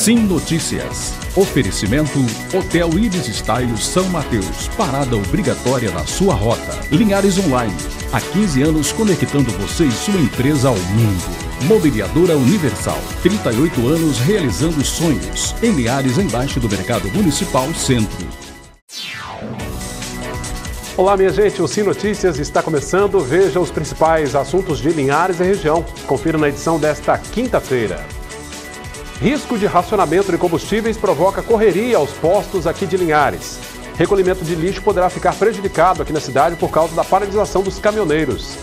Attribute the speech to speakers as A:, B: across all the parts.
A: Sim Notícias. Oferecimento Hotel Ibis Style São Mateus. Parada obrigatória na sua rota. Linhares Online. Há 15 anos conectando você e sua empresa ao mundo. Mobiliadora Universal. 38 anos realizando sonhos. Em Linhares, embaixo do Mercado Municipal Centro.
B: Olá, minha gente. O Sim Notícias está começando. Veja os principais assuntos de Linhares e região. Confira na edição desta quinta-feira. Risco de racionamento de combustíveis provoca correria aos postos aqui de Linhares. Recolhimento de lixo poderá ficar prejudicado aqui na cidade por causa da paralisação dos caminhoneiros.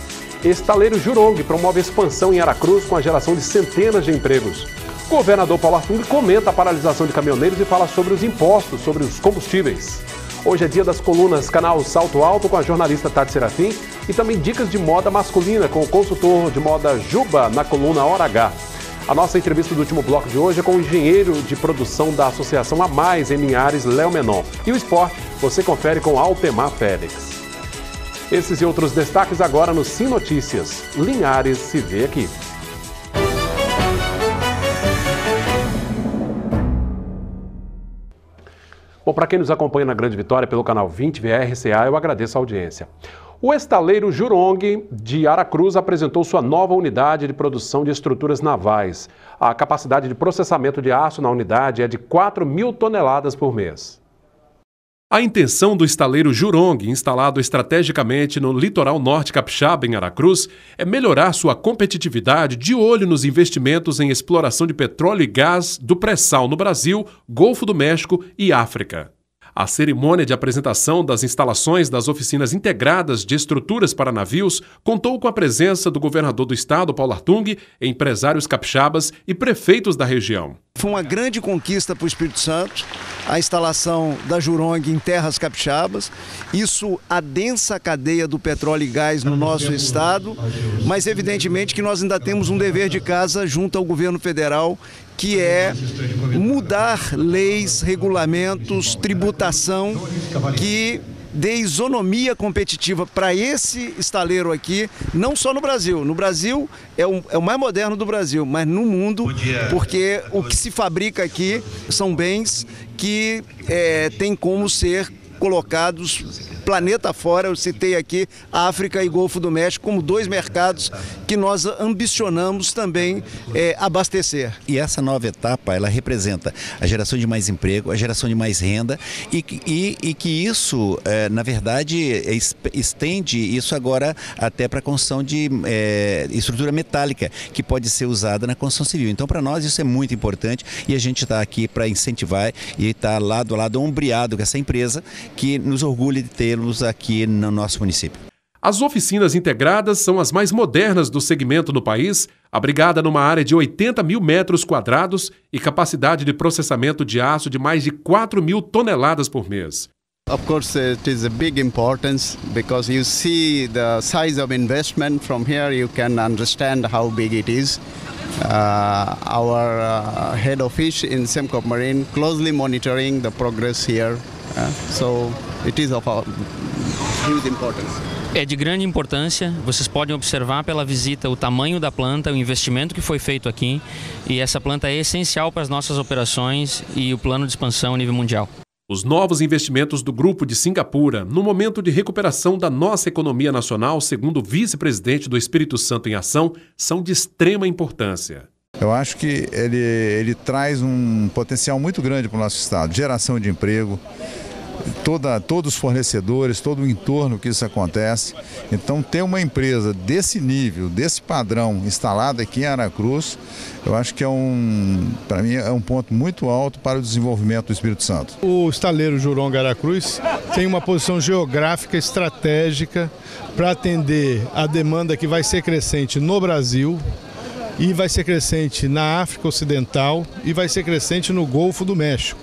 B: Estaleiro Jurong promove expansão em Aracruz com a geração de centenas de empregos. O governador Paulo Artung comenta a paralisação de caminhoneiros e fala sobre os impostos sobre os combustíveis. Hoje é dia das colunas Canal Salto Alto com a jornalista Tati Serafim e também dicas de moda masculina com o consultor de moda Juba na coluna Hora H. A nossa entrevista do último bloco de hoje é com o engenheiro de produção da Associação A Mais em Linhares, Léo Menon. E o esporte você confere com Altemar Félix. Esses e outros destaques agora no Sim Notícias. Linhares se vê aqui. Bom, para quem nos acompanha na Grande Vitória pelo canal 20 VRCA, eu agradeço a audiência. O estaleiro Jurong de Aracruz apresentou sua nova unidade de produção de estruturas navais. A capacidade de processamento de aço na unidade é de 4.000 toneladas por mês. A intenção do estaleiro Jurong, instalado estrategicamente no litoral norte capixaba, em Aracruz, é melhorar sua competitividade de olho nos investimentos em exploração de petróleo e gás do pré-sal no Brasil, Golfo do México e África. A cerimônia de apresentação das instalações das oficinas integradas de estruturas para navios contou com a presença do governador do estado, Paulo Artung, empresários capixabas e prefeitos da região.
C: Foi uma grande conquista para o Espírito Santo, a instalação da Jurong em terras capixabas. Isso adensa a cadeia do petróleo e gás no nosso estado, mas evidentemente que nós ainda temos um dever de casa junto ao governo federal, que é mudar leis, regulamentos, tributação, que dê isonomia competitiva para esse estaleiro aqui, não só no Brasil. No Brasil é o mais moderno do Brasil, mas no mundo, porque o que se fabrica aqui são bens que têm como ser colocados planeta fora. Eu citei aqui África e Golfo do México como dois mercados que nós ambicionamos também abastecer.
D: E essa nova etapa, ela representa a geração de mais emprego, a geração de mais renda e que isso, na verdade, estende isso agora até para a construção de estrutura metálica, que pode ser usada na construção civil. Então, para nós, isso é muito importante e a gente está aqui para incentivar e estar lado a lado, ombreado com essa empresa que nos orgulha de tê-los aqui no nosso município.
B: As oficinas integradas são as mais modernas do segmento no país, abrigada numa área de 80.000 metros quadrados e capacidade de processamento de aço de mais de 4.000 toneladas por mês.
E: Of course, it is a big importance because you see the size of investment from here. You can understand how big it is. Our head office in Sembcorp Marine closely monitoring the progress here. So it is of huge importance.
F: É de grande importância, vocês podem observar pela visita o tamanho da planta, o investimento que foi feito aqui, e essa planta é essencial para as nossas operações e o plano de expansão a nível mundial.
B: Os novos investimentos do Grupo de Singapura, no momento de recuperação da nossa economia nacional, segundo o vice-presidente do Espírito Santo em Ação, são de extrema importância.
G: Eu acho que ele traz um potencial muito grande para o nosso estado, geração de emprego, todos os fornecedores, todo o entorno que isso acontece. Então, ter uma empresa desse nível, desse padrão instalada aqui em Aracruz, eu acho que para mim é um ponto muito alto para o desenvolvimento do Espírito Santo.
H: O estaleiro Jurong Aracruz tem uma posição geográfica estratégica para atender a demanda que vai ser crescente no Brasil, e vai ser crescente na África Ocidental e vai ser crescente no Golfo do México.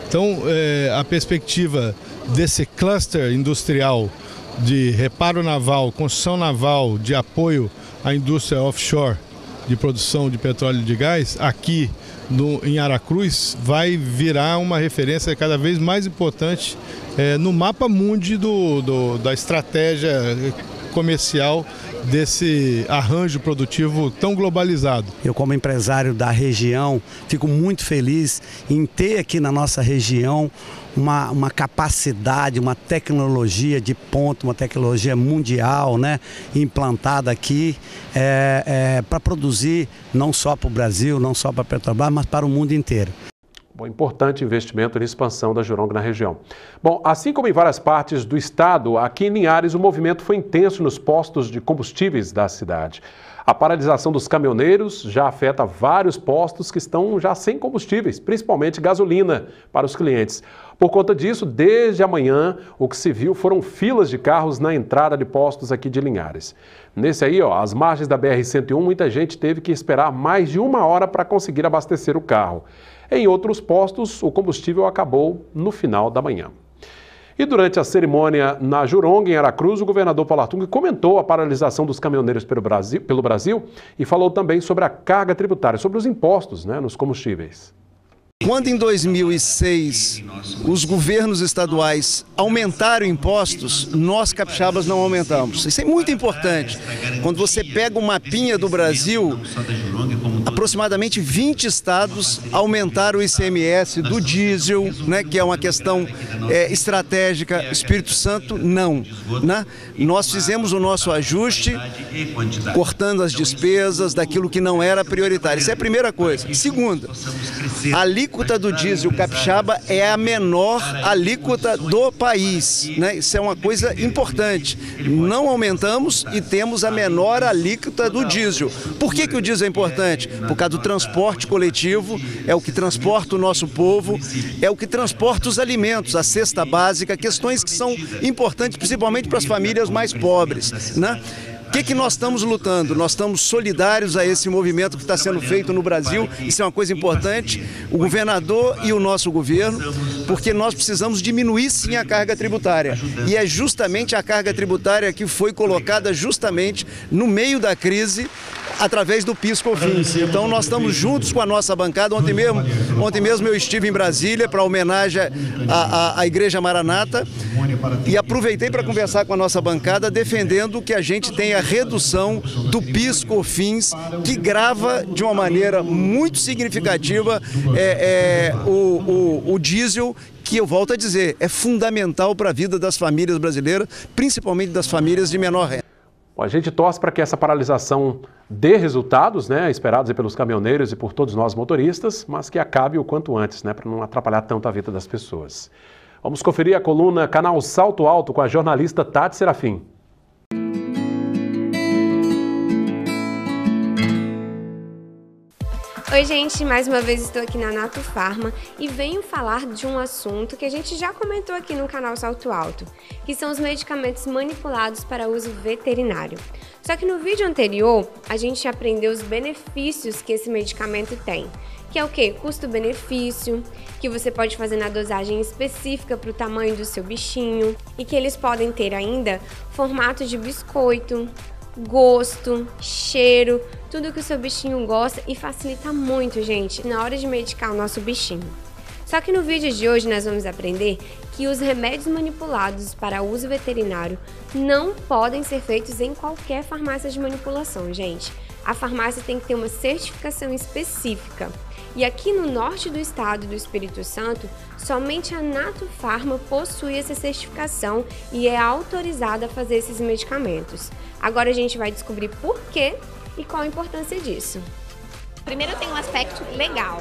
H: Então, a perspectiva desse cluster industrial de reparo naval, construção naval, de apoio à indústria offshore de produção de petróleo e de gás, aqui em Aracruz, vai virar uma referência cada vez mais importante no mapa mundi da estratégia comercial desse arranjo produtivo tão globalizado.
I: Eu, como empresário da região, fico muito feliz em ter aqui na nossa região uma capacidade, uma tecnologia de ponta, uma tecnologia mundial, né, implantada aqui para produzir não só para o Brasil, não só para a Petrobras, mas para o mundo inteiro.
B: Bom, importante investimento na expansão da Jurong na região. Bom, assim como em várias partes do estado, aqui em Linhares o movimento foi intenso nos postos de combustíveis da cidade. A paralisação dos caminhoneiros já afeta vários postos que estão já sem combustíveis, principalmente gasolina para os clientes. Por conta disso, desde amanhã, o que se viu foram filas de carros na entrada de postos aqui de Linhares. Nesse aí, às margens da BR-101, muita gente teve que esperar mais de 1 hora para conseguir abastecer o carro. Em outros postos, o combustível acabou no final da manhã. E durante a cerimônia na Jurong, em Aracruz, o governador Paulo Artung comentou a paralisação dos caminhoneiros pelo Brasil e falou também sobre a carga tributária, sobre os impostos, nos combustíveis.
C: Quando em 2006 os governos estaduais aumentaram impostos, nós capixabas não aumentamos. Isso é muito importante. Quando você pega o mapinha do Brasil, aproximadamente 20 estados aumentaram o ICMS do diesel, que é uma questão estratégica. Espírito Santo, não. Nós fizemos o nosso ajuste, cortando as despesas daquilo que não era prioritário. Isso é a primeira coisa. Segunda, a alíquota do diesel capixaba é a menor alíquota do país, Isso é uma coisa importante. Não aumentamos e temos a menor alíquota do diesel. Por que o diesel é importante? Por causa do transporte coletivo, é o que transporta o nosso povo, é o que transporta os alimentos, a cesta básica, questões que são importantes principalmente para as famílias mais pobres, O que nós estamos lutando? Nós estamos solidários a esse movimento que está sendo feito no Brasil. Isso é uma coisa importante, o governador e o nosso governo, porque nós precisamos diminuir sim a carga tributária. E é justamente a carga tributária que foi colocada justamente no meio da crise, através do PIS/COFINS. Então nós estamos juntos com a nossa bancada. Ontem mesmo eu estive em Brasília para homenagem à Igreja Maranata e aproveitei para conversar com a nossa bancada defendendo que a gente tenha a redução do PIS/COFINS, que grava de uma maneira muito significativa o diesel, que eu volto a dizer, é fundamental para a vida das famílias brasileiras, principalmente das famílias de menor renda.
B: A gente torce para que essa paralisação dê resultados, esperados pelos caminhoneiros e por todos nós motoristas, mas que acabe o quanto antes, para não atrapalhar tanto a vida das pessoas. Vamos conferir a coluna Canal Salto Alto com a jornalista Tati Serafim.
J: Oi gente, mais uma vez estou aqui na Nato Farma e venho falar de um assunto que a gente já comentou aqui no canal Salto Alto, que são os medicamentos manipulados para uso veterinário. Só que no vídeo anterior a gente aprendeu os benefícios que esse medicamento tem, que é o que? Custo-benefício, que você pode fazer na dosagem específica para o tamanho do seu bichinho e que eles podem ter ainda formato de biscoito, gosto, cheiro, tudo que o seu bichinho gosta e facilita muito, gente, na hora de medicar o nosso bichinho. Só que no vídeo de hoje nós vamos aprender que os remédios manipulados para uso veterinário não podem ser feitos em qualquer farmácia de manipulação, gente. A farmácia tem que ter uma certificação específica. E aqui no norte do estado do Espírito Santo, somente a Nato Farma possui essa certificação e é autorizada a fazer esses medicamentos. Agora a gente vai descobrir por quê e qual a importância disso.
K: Primeiro tem um aspecto legal.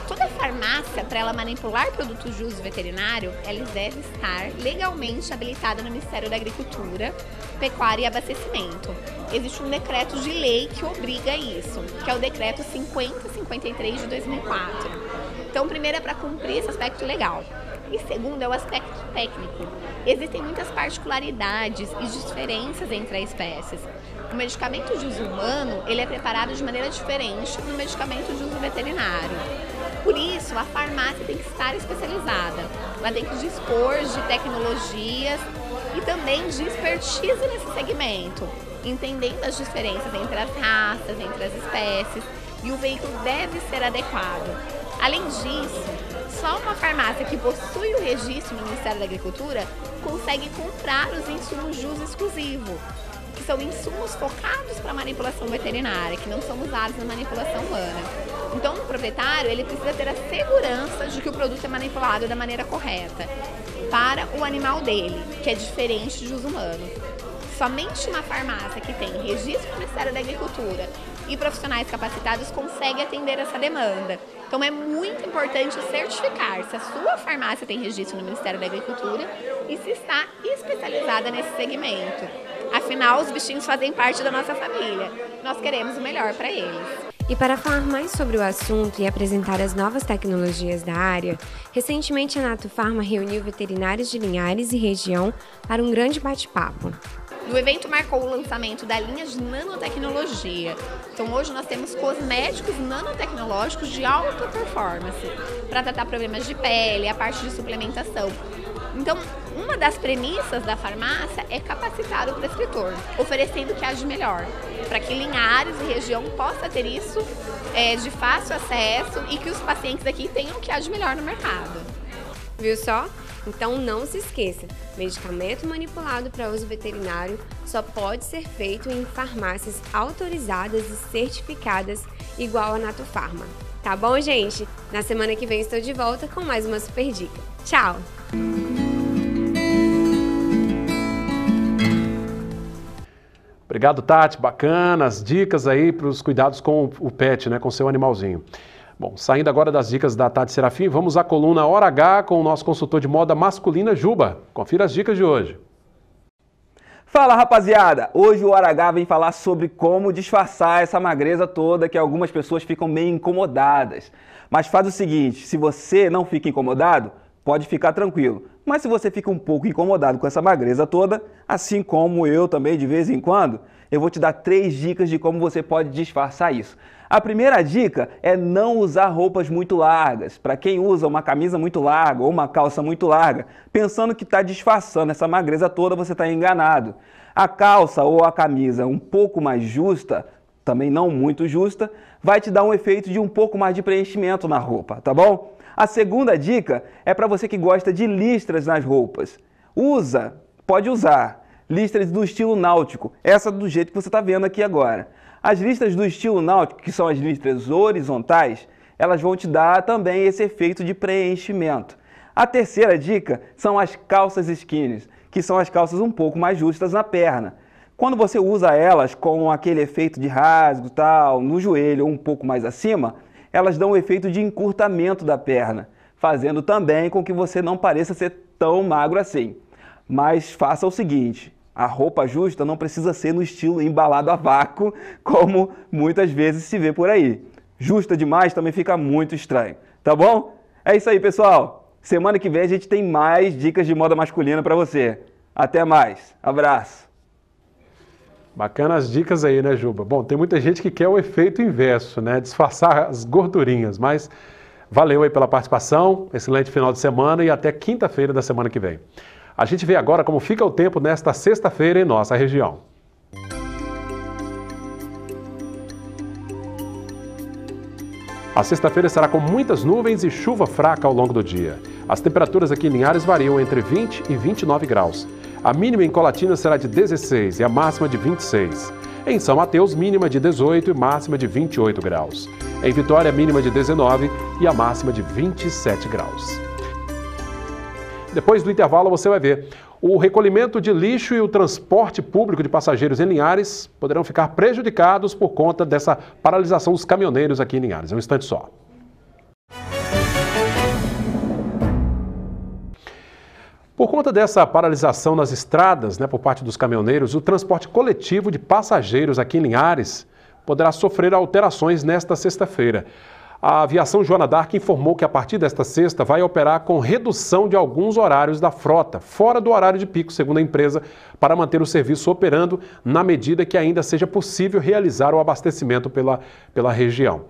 K: Toda farmácia, para ela manipular produtos de uso veterinário, ela deve estar legalmente habilitada no Ministério da Agricultura, Pecuária e Abastecimento. Existe um decreto de lei que obriga isso, que é o decreto 5053 de 2004. Então, primeiro é para cumprir esse aspecto legal. E segundo é o aspecto técnico. Existem muitas particularidades e diferenças entre as espécies. O medicamento de uso humano, ele é preparado de maneira diferente do medicamento de uso veterinário. Por isso, a farmácia tem que estar especializada. Ela tem que dispor de tecnologias e também de expertise nesse segmento, entendendo as diferenças entre as raças, entre as espécies, e o veículo deve ser adequado. Além disso, Só uma farmácia que possui o registro no Ministério da Agricultura consegue comprar os insumos JUS exclusivo, que são insumos focados para manipulação veterinária, que não são usados na manipulação humana. Então, o proprietário ele precisa ter a segurança de que o produto é manipulado da maneira correta para o animal dele, que é diferente de uso humano. Somente uma farmácia que tem registro do Ministério da Agricultura e profissionais capacitados consegue atender essa demanda. Então é muito importante certificar se a sua farmácia tem registro no Ministério da Agricultura e se está especializada nesse segmento. Afinal, os bichinhos fazem parte da nossa família. Nós queremos o melhor para eles.
J: E para falar mais sobre o assunto e apresentar as novas tecnologias da área, recentemente a Nato Farma reuniu veterinários de Linhares e região para um grande bate-papo.
K: O evento marcou o lançamento da linha de nanotecnologia. Então hoje nós temos cosméticos nanotecnológicos de alta performance para tratar problemas de pele, a parte de suplementação. Então, uma das premissas da farmácia é capacitar o prescritor, oferecendo o que há de melhor, para que Linhares e região possa ter isso de fácil acesso e que os pacientes aqui tenham o que há de melhor no mercado.
J: Viu só? Então não se esqueça, medicamento manipulado para uso veterinário só pode ser feito em farmácias autorizadas e certificadas igual a Nato Farma. Tá bom, gente? Na semana que vem estou de volta com mais uma super dica. Tchau!
B: Obrigado, Tati. Bacana as dicas aí para os cuidados com o pet, né, com o seu animalzinho. Bom, saindo agora das dicas da Tati Serafim, vamos à coluna Hora H com o nosso consultor de moda masculina, Juba. Confira as dicas de hoje.
L: Fala, rapaziada! Hoje o Hora H vem falar sobre como disfarçar essa magreza toda que algumas pessoas ficam meio incomodadas. Mas faz o seguinte, se você não fica incomodado, pode ficar tranquilo. Mas se você fica um pouco incomodado com essa magreza toda, assim como eu também de vez em quando, eu vou te dar 3 dicas de como você pode disfarçar isso. A primeira dica é não usar roupas muito largas. Para quem usa uma camisa muito larga ou uma calça muito larga, pensando que está disfarçando essa magreza toda, você está enganado. A calça ou a camisa um pouco mais justa, também não muito justa, vai te dar um efeito de um pouco mais de preenchimento na roupa, tá bom? A segunda dica é para você que gosta de listras nas roupas. Pode usar listras do estilo náutico, essa do jeito que você está vendo aqui agora. As listras do estilo náutico, que são as listras horizontais, elas vão te dar também esse efeito de preenchimento. A terceira dica são as calças skinnies, que são as calças um pouco mais justas na perna. Quando você usa elas com aquele efeito de rasgo, tal, no joelho ou um pouco mais acima, elas dão um efeito de encurtamento da perna, fazendo também com que você não pareça ser tão magro assim. Mas faça o seguinte, a roupa justa não precisa ser no estilo embalado a vácuo, como muitas vezes se vê por aí. Justa demais também fica muito estranho, tá bom? É isso aí, pessoal. Semana que vem a gente tem mais dicas de moda masculina para você. Até mais. Abraço.
B: Bacana as dicas aí, né, Juba? Bom, tem muita gente que quer o efeito inverso, né? Disfarçar as gordurinhas, mas valeu aí pela participação, excelente final de semana e até quinta-feira da semana que vem. A gente vê agora como fica o tempo nesta sexta-feira em nossa região. A sexta-feira será com muitas nuvens e chuva fraca ao longo do dia. As temperaturas aqui em Linhares variam entre 20 e 29 graus. A mínima em Colatina será de 16 e a máxima de 26. Em São Mateus, mínima de 18 e máxima de 28 graus. Em Vitória, mínima de 19 e a máxima de 27 graus. Depois do intervalo você vai ver. O recolhimento de lixo e o transporte público de passageiros em Linhares poderão ficar prejudicados por conta dessa paralisação dos caminhoneiros aqui em Linhares. Um instante só. Por conta dessa paralisação nas estradas, por parte dos caminhoneiros, o transporte coletivo de passageiros aqui em Linhares poderá sofrer alterações nesta sexta-feira. A aviação Joana d'Arc informou que a partir desta sexta vai operar com redução de alguns horários da frota, fora do horário de pico, segundo a empresa, para manter o serviço operando na medida que ainda seja possível realizar o abastecimento pela região.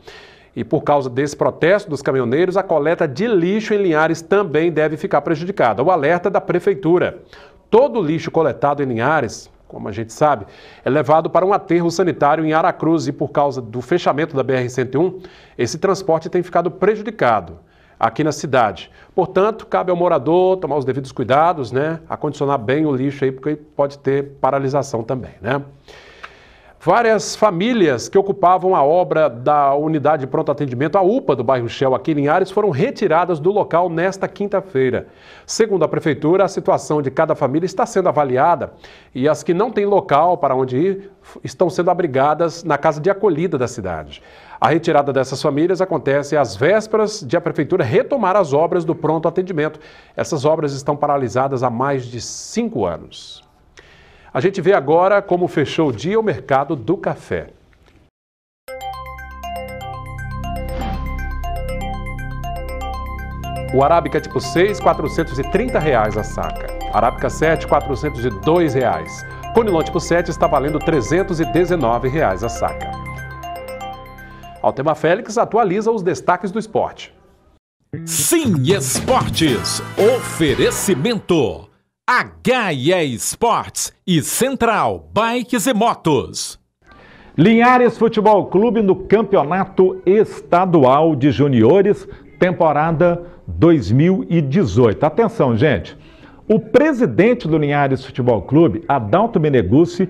B: E por causa desse protesto dos caminhoneiros, a coleta de lixo em Linhares também deve ficar prejudicada. O alerta da Prefeitura. Todo o lixo coletado em Linhares, como a gente sabe, é levado para um aterro sanitário em Aracruz e por causa do fechamento da BR-101, esse transporte tem ficado prejudicado. aqui na cidade. Portanto, cabe ao morador tomar os devidos cuidados, né? Acondicionar bem o lixo aí, porque pode ter paralisação também, né? Várias famílias que ocupavam a obra da unidade de pronto atendimento, a UPA do bairro Shell aqui em Linhares, foram retiradas do local nesta quinta-feira. Segundo a prefeitura, a situação de cada família está sendo avaliada e as que não têm local para onde ir estão sendo abrigadas na casa de acolhida da cidade. A retirada dessas famílias acontece às vésperas de a prefeitura retomar as obras do pronto atendimento. Essas obras estão paralisadas há mais de 5 anos. A gente vê agora como fechou o dia o mercado do café. O Arábica tipo 6, R$ 430 a saca. Arábica 7, R$ 402. Conilon tipo 7 está valendo R$ 319 a saca. Altema Félix atualiza os destaques do esporte.
M: Sim Esportes, oferecimento HE Esportes e Central Bikes e Motos.
N: Linhares Futebol Clube no Campeonato Estadual de Juniores, temporada 2018. Atenção, gente. O presidente do Linhares Futebol Clube, Adalto Meneguzzi,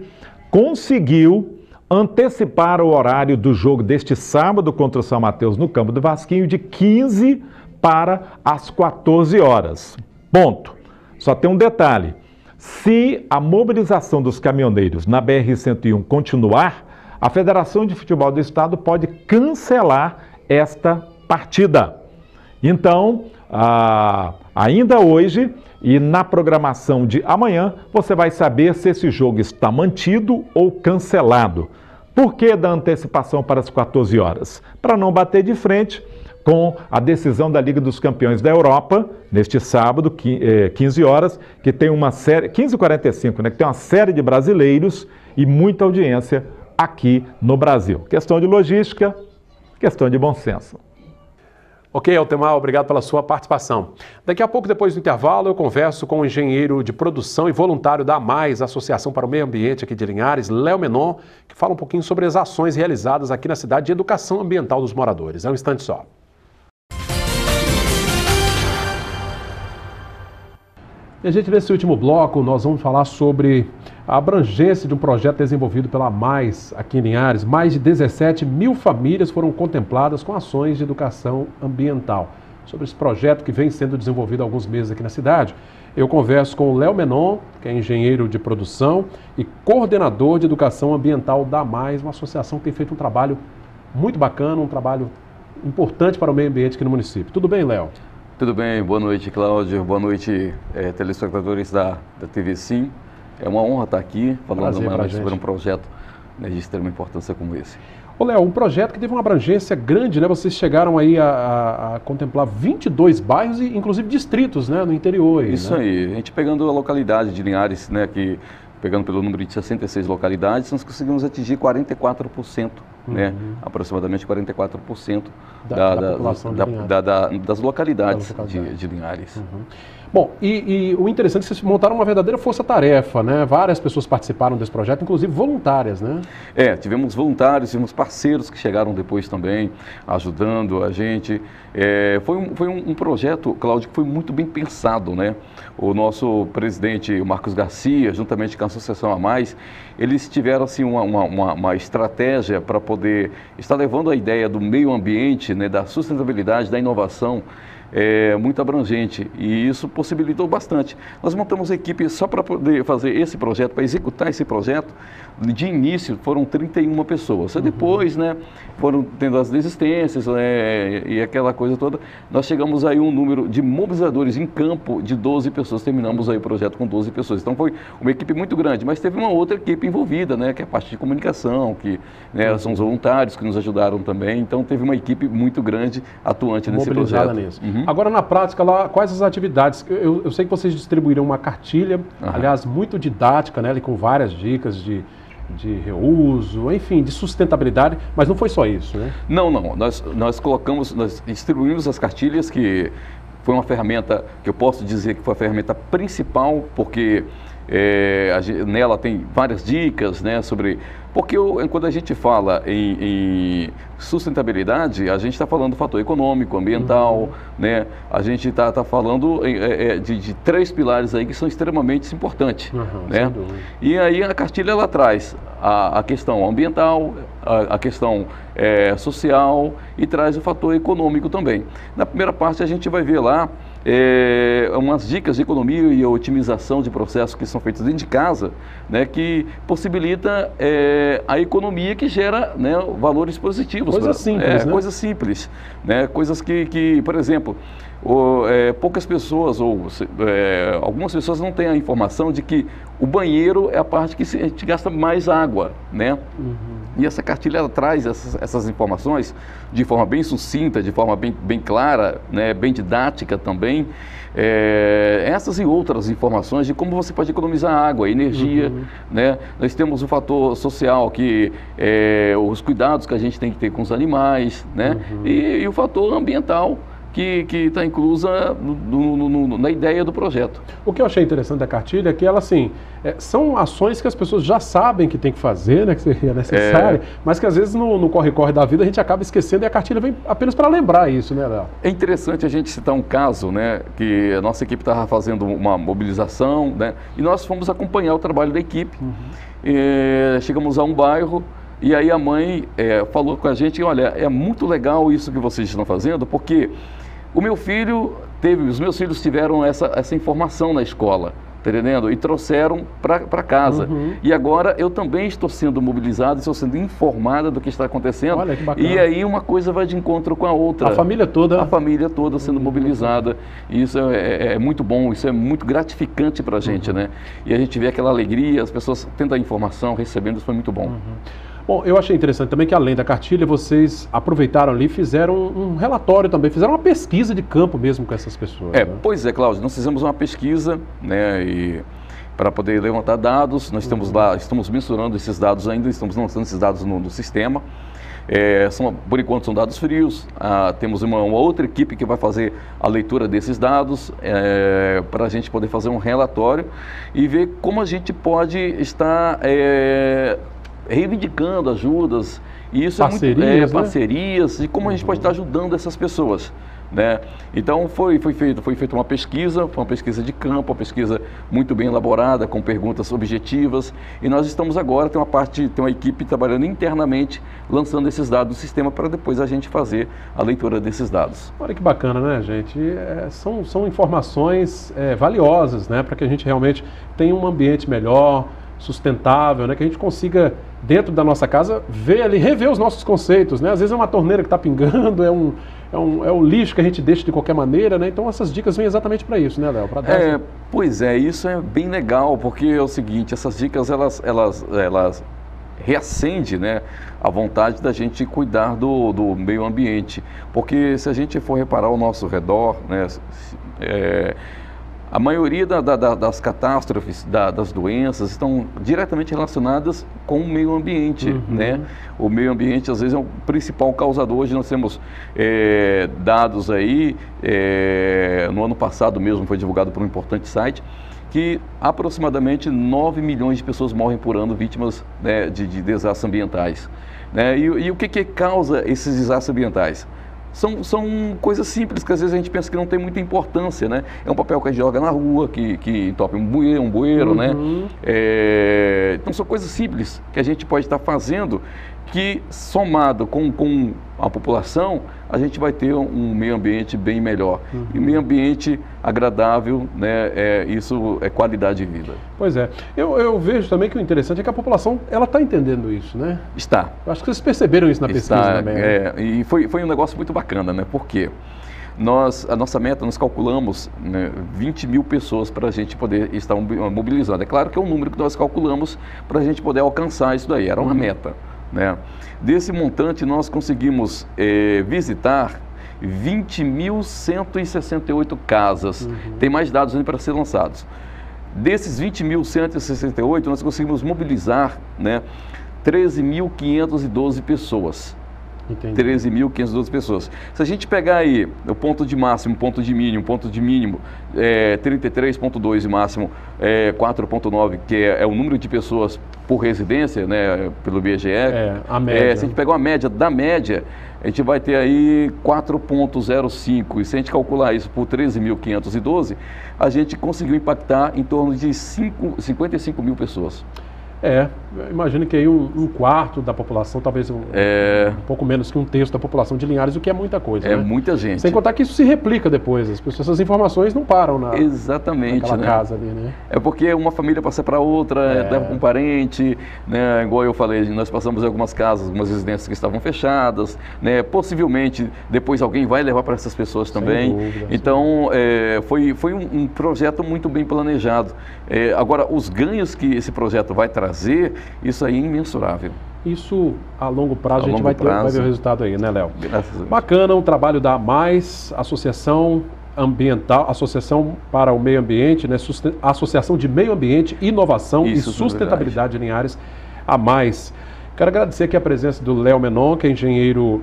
N: conseguiu antecipar o horário do jogo deste sábado contra o São Mateus no campo do Vasquinho de 15 para as 14 horas. Ponto. Só tem um detalhe, se a mobilização dos caminhoneiros na BR-101 continuar, a Federação de Futebol do Estado pode cancelar esta partida. Então, ainda hoje e na programação de amanhã, você vai saber se esse jogo está mantido ou cancelado. Por que da antecipação para as 14 horas? Para não bater de frente com a decisão da Liga dos Campeões da Europa, neste sábado, 15 horas, que tem uma série, 15h45, né, que tem uma série de brasileiros e muita audiência aqui no Brasil. Questão de logística, questão de bom senso.
B: Ok, Altemar, obrigado pela sua participação. Daqui a pouco, depois do intervalo, eu converso com o engenheiro de produção e voluntário da AMAIS, Associação para o Meio Ambiente aqui de Linhares, Léo Menon, que fala um pouquinho sobre as ações realizadas aqui na cidade de educação ambiental dos moradores. É um instante só. E a gente, nesse último bloco, nós vamos falar sobre a abrangência de um projeto desenvolvido pela AMAIS aqui em Linhares. Mais de 17 mil famílias foram contempladas com ações de educação ambiental. Sobre esse projeto que vem sendo desenvolvido há alguns meses aqui na cidade, eu converso com o Léo Menon, que é engenheiro de produção e coordenador de educação ambiental da AMAIS, uma associação que tem feito um trabalho muito bacana, um trabalho importante para o meio ambiente aqui no município. Tudo bem, Léo?
O: Tudo bem, boa noite, Cláudio, boa noite, telespectadores da TV Sim. É uma honra estar aqui falando sobre um projeto, né, de extrema importância como esse.
B: Ô, Léo, um projeto que teve uma abrangência grande, né? Vocês chegaram aí a contemplar 22 bairros e inclusive distritos, né, no interior.
O: Isso, né? Aí, a gente pegando a localidade de Linhares, né, que pegando pelo número de 66 localidades, nós conseguimos atingir 44%, né, aproximadamente 44% das localidades de Linhares.
B: Bom, e o interessante é que vocês montaram uma verdadeira força-tarefa, né? Várias pessoas participaram desse projeto, inclusive voluntárias, né?
O: Tivemos voluntários, tivemos parceiros que chegaram depois também, ajudando a gente. Foi um projeto, Cláudio, que foi muito bem pensado, né? O nosso presidente, o Marcos Garcia, juntamente com a Associação AMAIS, eles tiveram assim, uma estratégia para poder estar levando a ideia do meio ambiente, né, da sustentabilidade, da inovação, muito abrangente, e isso possibilitou bastante. Nós montamos a equipe só para poder fazer esse projeto, para executar esse projeto. De início foram 31 pessoas, depois, né, foram tendo as desistências, e aquela coisa toda. Nós chegamos aí a um número de mobilizadores em campo de 12 pessoas, terminamos aí o projeto com 12 pessoas. Então foi uma equipe muito grande, mas teve uma outra equipe envolvida, né, que é a parte de comunicação, que, né, são os voluntários que nos ajudaram também. Então teve uma equipe muito grande atuante nesse projeto.
B: Nisso. Agora, na prática, lá, quais as atividades? Eu sei que vocês distribuíram uma cartilha, aliás, muito didática, né, ali, com várias dicas de reuso, enfim, de sustentabilidade, mas não foi só isso, né?
O: Não. Nós distribuímos as cartilhas, que foi uma ferramenta que eu posso dizer que foi a ferramenta principal, porque nela tem várias dicas, né, sobre Porque quando a gente fala em sustentabilidade, a gente está falando do fator econômico, ambiental, né? A gente está falando de 3 pilares aí que são extremamente importantes, né? E aí a cartilha ela traz a questão ambiental, a questão social e traz o fator econômico também. Na primeira parte a gente vai ver lá umas dicas de economia e otimização de processos que são feitos dentro de casa, né, que possibilita a economia que gera, né, valores positivos.
B: Coisas simples, né?
O: Coisas simples, né? Coisas que, por exemplo, poucas pessoas ou algumas pessoas não têm a informação de que o banheiro é a parte que a gente gasta mais água, né? E essa cartilha ela traz essas informações de forma bem sucinta, de forma bem clara, né, bem didática também. Essas e outras informações de como você pode economizar água, energia, né? Nós temos o fator social, que os cuidados que a gente tem que ter com os animais, né? E o fator ambiental, que está inclusa na ideia do projeto.
B: O que eu achei interessante da cartilha é que ela, assim, são ações que as pessoas já sabem que tem que fazer, né, que seria necessário, mas que às vezes no corre-corre da vida a gente acaba esquecendo e a cartilha vem apenas para lembrar isso, né, Léo?
O: É interessante a gente citar um caso, né, que a nossa equipe estava fazendo uma mobilização, né, e nós fomos acompanhar o trabalho da equipe. Chegamos a um bairro e aí a mãe falou com a gente, olha, é muito legal isso que vocês estão fazendo, porque os meus filhos tiveram essa informação na escola, tá entendendo? E trouxeram para casa. E agora eu também estou sendo mobilizado, estou sendo informada do que está acontecendo.
B: Olha que bacana.
O: E aí uma coisa vai de encontro com a outra.
B: A família toda.
O: A família toda sendo mobilizada. E isso é muito bom, isso é muito gratificante para a gente, né? E a gente vê aquela alegria, as pessoas tendo a informação, recebendo, isso foi muito bom.
B: Bom, eu achei interessante também que além da cartilha, vocês aproveitaram ali e fizeram um relatório também, fizeram uma pesquisa de campo mesmo com essas pessoas. Né?
O: Pois é, Cláudio, nós fizemos uma pesquisa, né, e para poder levantar dados, nós estamos lá, estamos mensurando esses dados ainda, estamos lançando esses dados no sistema. Por enquanto são dados frios, temos uma outra equipe que vai fazer a leitura desses dados para a gente poder fazer um relatório e ver como a gente pode estar reivindicando ajudas, e isso
B: parcerias,
O: parcerias, e como a gente pode estar ajudando essas pessoas, né? Então foi feita uma pesquisa, foi uma pesquisa de campo, uma pesquisa muito bem elaborada, com perguntas objetivas, e nós estamos agora, tem uma equipe trabalhando internamente, lançando esses dados no sistema para depois a gente fazer a leitura desses dados.
B: Olha que bacana, né, gente? São informações valiosas, né, para que a gente realmente tenha um ambiente melhor, sustentável, né, que a gente consiga, dentro da nossa casa, rever os nossos conceitos, né? Às vezes é uma torneira que está pingando, é o lixo que a gente deixa de qualquer maneira, né? Então essas dicas vêm exatamente para isso, né, Léo?
O: Pois é, isso é bem legal, porque é o seguinte, essas dicas, elas reacendem, né, a vontade da gente cuidar do meio ambiente, porque se a gente for reparar ao nosso redor, né, a maioria das catástrofes, das doenças, estão diretamente relacionadas com o meio ambiente, né? O meio ambiente, às vezes, é o principal causador. Hoje nós temos dados aí, no ano passado mesmo foi divulgado por um importante site, que aproximadamente 9 milhões de pessoas morrem por ano vítimas, né, de desastres ambientais. Né? E o que causa esses desastres ambientais? São coisas simples que às vezes a gente pensa que não tem muita importância, né? É um papel que a gente joga na rua, que entope um bueiro, né? Então são coisas simples que a gente pode estar fazendo, que somado com a população, a gente vai ter um meio ambiente bem melhor. E meio ambiente agradável, né? Isso é qualidade de vida.
B: Pois é. Eu vejo também que o interessante é que a população, ela está entendendo isso, né?
O: Está.
B: Eu acho que vocês perceberam isso na pesquisa também. Né?
O: E foi um negócio muito bacana, né? Porque a nossa meta, nós calculamos, né, 20 mil pessoas para a gente poder estar mobilizando. É claro que é um número que nós calculamos para a gente poder alcançar isso daí, era uma meta. Né? Desse montante, nós conseguimos visitar 20.168 casas. Tem mais dados ainda para ser lançados. Desses 20.168, nós conseguimos mobilizar, né, 13.512 pessoas. 13.512 pessoas. Se a gente pegar aí o ponto de máximo, ponto de mínimo, 33,2 e máximo 4,9, que é o número de pessoas por residência, né, pelo IBGE.
B: A média.
O: Se a gente pegar uma média da média, a gente vai ter aí 4,05. E se a gente calcular isso por 13.512, a gente conseguiu impactar em torno de 55 mil pessoas.
B: Imagino que aí um quarto da população, talvez um pouco menos que um terço da população de Linhares, o que é muita coisa.
O: É muita gente.
B: Sem contar que isso se replica depois, essas informações não param
O: naquela
B: casa ali, né?
O: É porque uma família passa para outra, leva com um parente, né? Igual eu falei, nós passamos em algumas casas, algumas residências que estavam fechadas, né? Possivelmente depois alguém vai levar para essas pessoas também.
B: Sem dúvida,
O: então, foi um projeto muito bem planejado. Agora, os ganhos que esse projeto vai trazer, isso aí é imensurável.
B: Isso a longo prazo a gente vai ver o resultado aí, né, Léo?
O: Graças a Deus.
B: Bacana o trabalho da AMAIS, Associação Ambiental, Associação para o Meio Ambiente, né? Associação de Meio Ambiente, Inovação e Sustentabilidade de Linhares, AMAIS. Quero agradecer aqui a presença do Léo Menon, que é engenheiro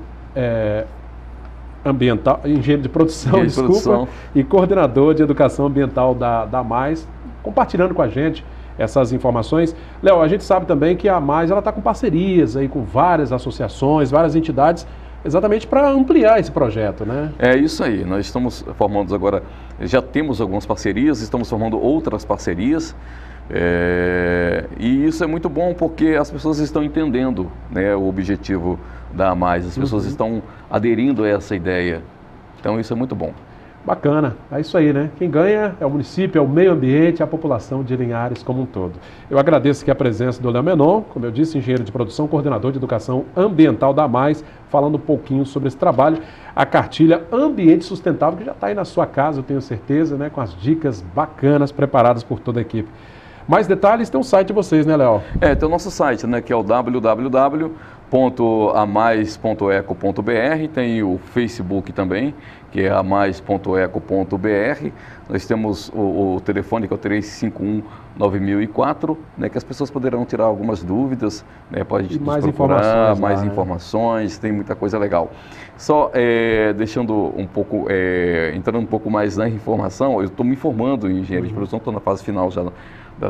B: ambiental, engenheiro de produção, e coordenador de educação ambiental da AMAIS, compartilhando com a gente essas informações. Léo, a gente sabe também que a AMAIS está com parcerias aí com várias associações, várias entidades, exatamente para ampliar esse projeto, né?
O: É isso aí, nós estamos formando agora, já temos algumas parcerias, estamos formando outras parcerias, e isso é muito bom porque as pessoas estão entendendo, né, o objetivo da AMAIS, as pessoas estão aderindo a essa ideia, então isso é muito bom.
B: Bacana, é isso aí, né? Quem ganha é o município, é o meio ambiente, a população de Linhares como um todo. Eu agradeço aqui a presença do Léo Menon, como eu disse, engenheiro de produção, coordenador de educação ambiental da AMAIS, falando um pouquinho sobre esse trabalho, a cartilha Ambiente Sustentável, que já está aí na sua casa, eu tenho certeza, né? Com as dicas bacanas preparadas por toda a equipe. Mais detalhes, tem o site de vocês, né, Léo?
O: Tem o nosso site, né, que é o www.amais.eco.br, tem o Facebook também, que é amais.eco.br. Nós temos o telefone, que é o 3519.004, né, que as pessoas poderão tirar algumas dúvidas, né, pode
B: mais
O: procurar mais
B: lá,
O: informações, tem muita coisa legal. Só deixando um pouco, entrando um pouco mais na informação, eu estou me formando em engenharia de produção, estou na fase final já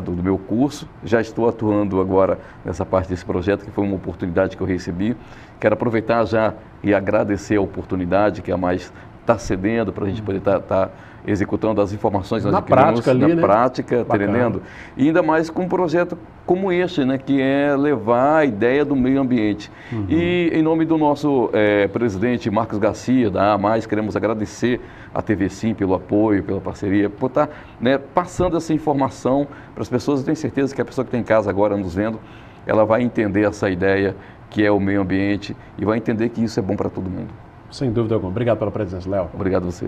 O: do meu curso, já estou atuando agora nessa parte desse projeto, que foi uma oportunidade que eu recebi. Quero aproveitar já e agradecer a oportunidade que a AMAIS está cedendo para a gente poder estar executando as informações
B: na prática ali,
O: na prática, tá entendendo? E ainda mais com um projeto como este, né, que é levar a ideia do meio ambiente. E em nome do nosso presidente Marcos Garcia, da AMAIS, queremos agradecer a TV Sim pelo apoio, pela parceria, por estar, né, passando essa informação para as pessoas. Eu tenho certeza que a pessoa que está em casa agora nos vendo, ela vai entender essa ideia que é o meio ambiente e vai entender que isso é bom para todo mundo.
B: Sem dúvida alguma. Obrigado pela presença, Léo.
O: Obrigado a você.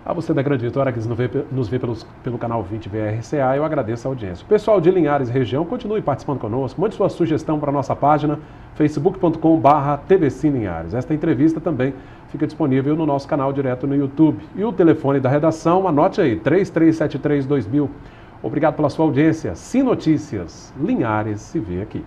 B: A você da Grande Vitória que nos vê pelo canal 20 VRCA, eu agradeço a audiência. O pessoal de Linhares e região, continue participando conosco. Mande sua sugestão para a nossa página, facebook.com/tvcinlinhares. Esta entrevista também fica disponível no nosso canal direto no YouTube. E o telefone da redação, anote aí, 3373-2000. Obrigado pela sua audiência. Sim Notícias, Linhares se vê aqui.